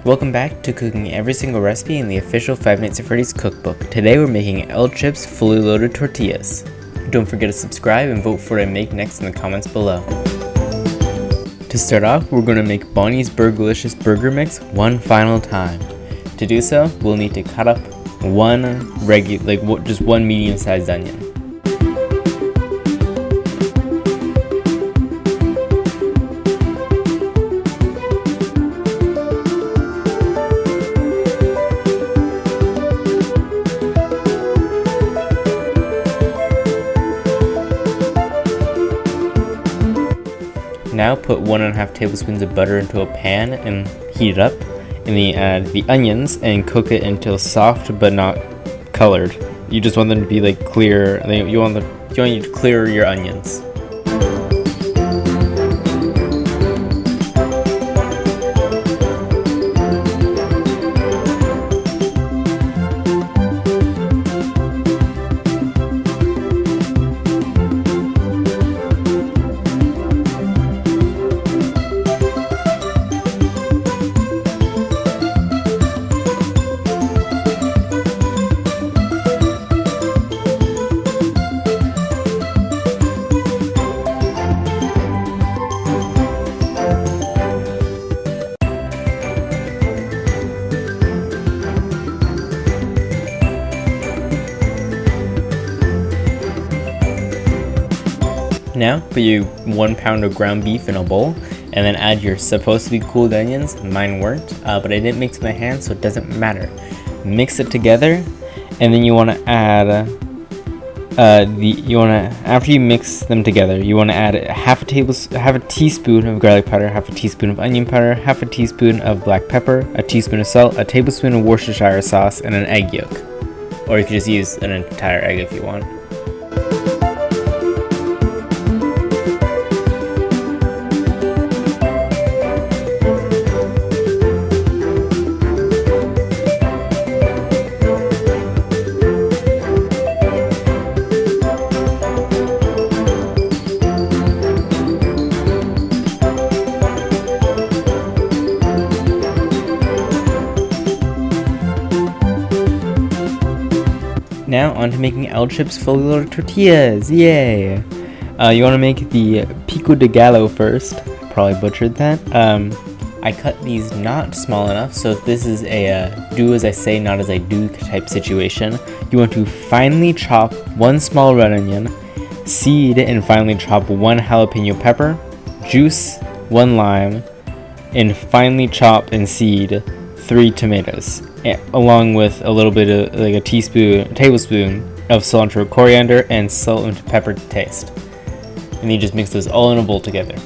Welcome back to cooking every single recipe in the official 5 Nights at Freddy's cookbook. Today we're making El Chips fully loaded tortillas. Don't forget to subscribe and vote for what I make next in the comments below. To start off, we're going to make Bonnie's Burgerlicious Burger Mix one final time. To do so, we'll need to cut up just one medium-sized onion. Now put 1.5 tablespoons of butter into a pan and heat it up, and then add the onions and cook it until soft but not colored. You just want them to be like clear. You want you to clear your onions. Now put your 1 pound of ground beef in a bowl and then add your supposed to be cooled onions. Mine weren't, but I didn't mix my hand, so it doesn't matter. Mix it together, and then you want to add after you mix them together, you want to add half a teaspoon of garlic powder, half a teaspoon of onion powder, half a teaspoon of black pepper, a teaspoon of salt, a tablespoon of Worcestershire sauce, and an egg yolk. Or you could just use an entire egg if you want. Now on to making El Chips fully loaded tortillas, yay! You want to make the pico de gallo first. Probably butchered that. I cut these not small enough, so if this is a do as I say, not as I do type situation, you want to finely chop 1 small red onion, seed and finely chop 1 jalapeno pepper, juice 1 lime, and finely chop and seed 3 tomatoes. Along with a little bit of like a tablespoon of cilantro, coriander, and salt and pepper to taste. And you just mix those all in a bowl together.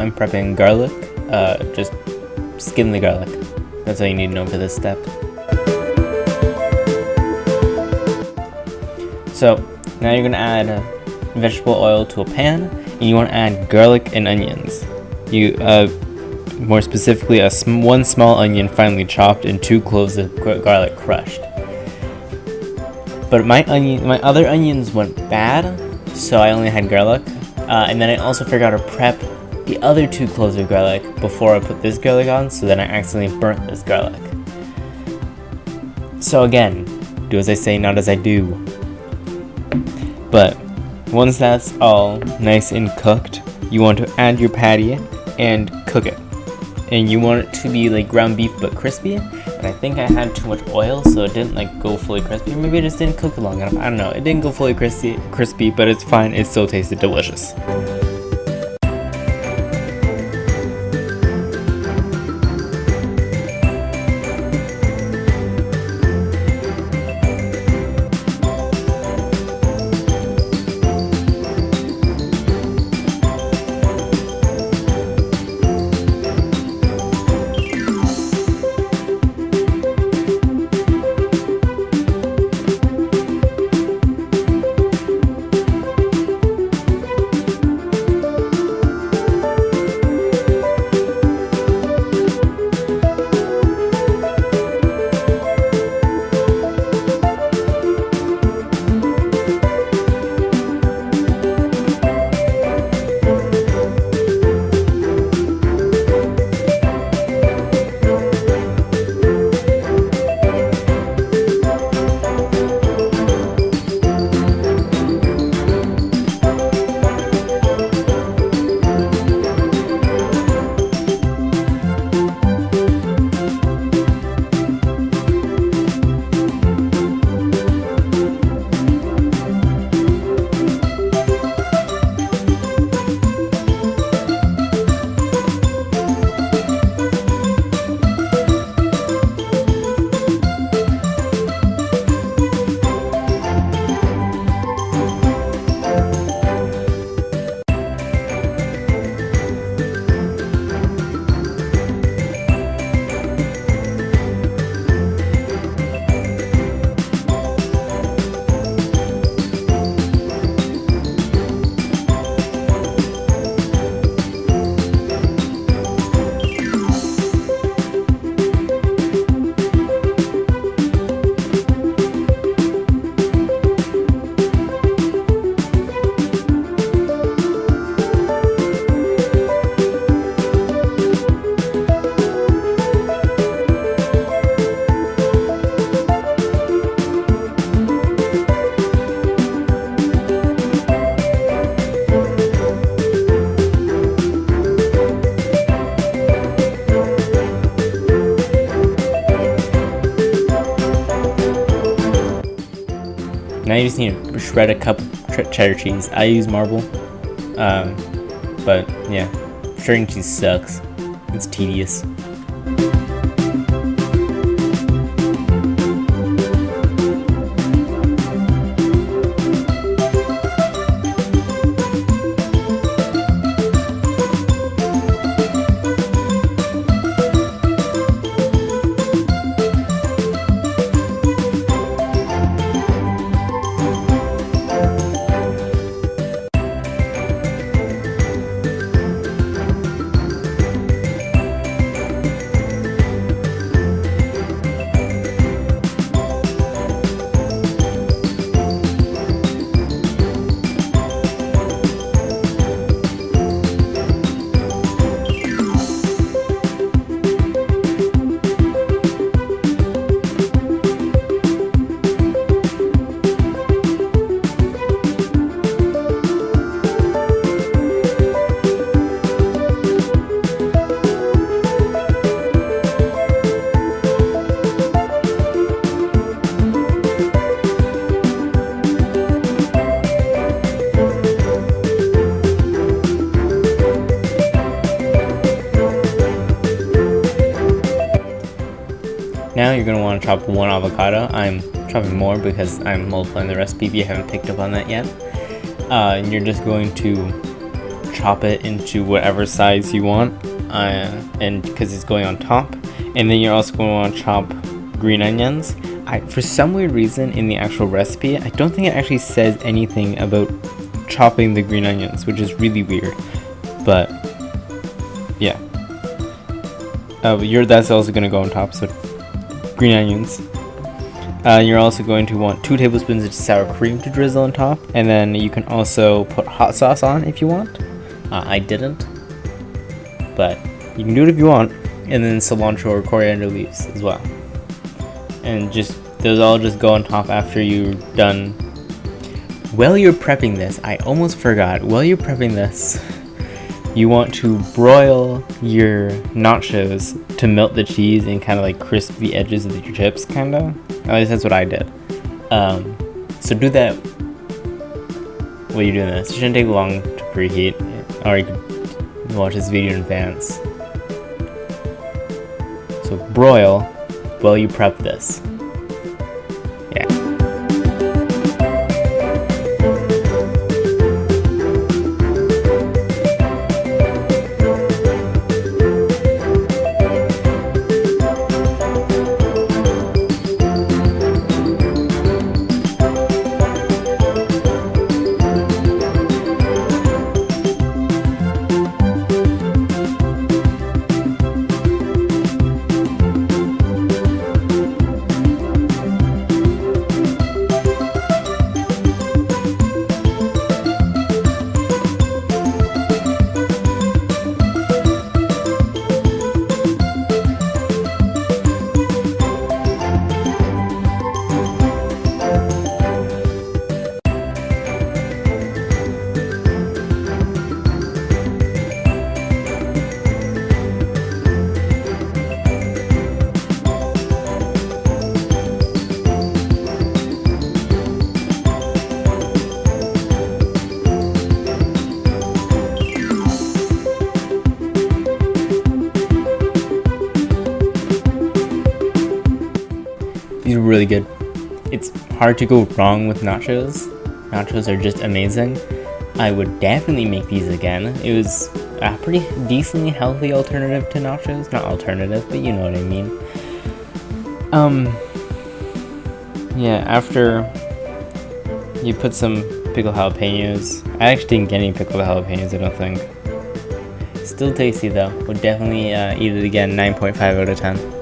I'm prepping garlic. Just skin the garlic. That's all you need to know for this step. So now you're gonna add vegetable oil to a pan, and you want to add garlic and onions. More specifically, one small onion finely chopped and 2 cloves of garlic crushed. But my other onions went bad, so I only had garlic. And then I also forgot to prep the other 2 cloves of garlic before I put this garlic on, so then I accidentally burnt this garlic. So again, do as I say, not as I do. But once that's all nice and cooked, you want to add your patty and cook it. And you want it to be like ground beef but crispy. And I think I had too much oil, so it didn't like go fully crispy. Or maybe it just didn't cook long enough. I don't know. It didn't go fully crispy, but it's fine. It still tasted delicious. Now you just need to shred a cup of cheddar cheese. I use marble, but yeah, shredding cheese sucks. It's tedious. Now you're going to want to chop 1 avocado. I'm chopping more because I'm multiplying the recipe if you haven't picked up on that yet. And you're just going to chop it into whatever size you want, and because it's going on top. And then you're also going to want to chop green onions. For some weird reason in the actual recipe, I don't think it actually says anything about chopping the green onions, which is really weird. But yeah, that's also going to go on top. So green onions. You're also going to want 2 tablespoons of sour cream to drizzle on top, and then you can also put hot sauce on if you want. I didn't, but you can do it if you want. And then cilantro or coriander leaves as well. And those all just go on top after you're done. While you're prepping this, I almost forgot. While you're prepping this, you want to broil your nachos to melt the cheese and kind of like crisp the edges of your chips, kind of. At least that's what I did. So do that while you're doing this. It shouldn't take long to preheat, or you can watch this video in advance. So broil while you prep this. Yeah. These are really good. It's hard to go wrong with nachos. Nachos are just amazing. I would definitely make these again. It was a pretty decently healthy alternative to nachos. Not alternative, but you know what I mean. Yeah, after you put some pickled jalapenos. I actually didn't get any pickled jalapenos, I don't think. Still tasty though. Would definitely eat it again. 9.5 out of 10.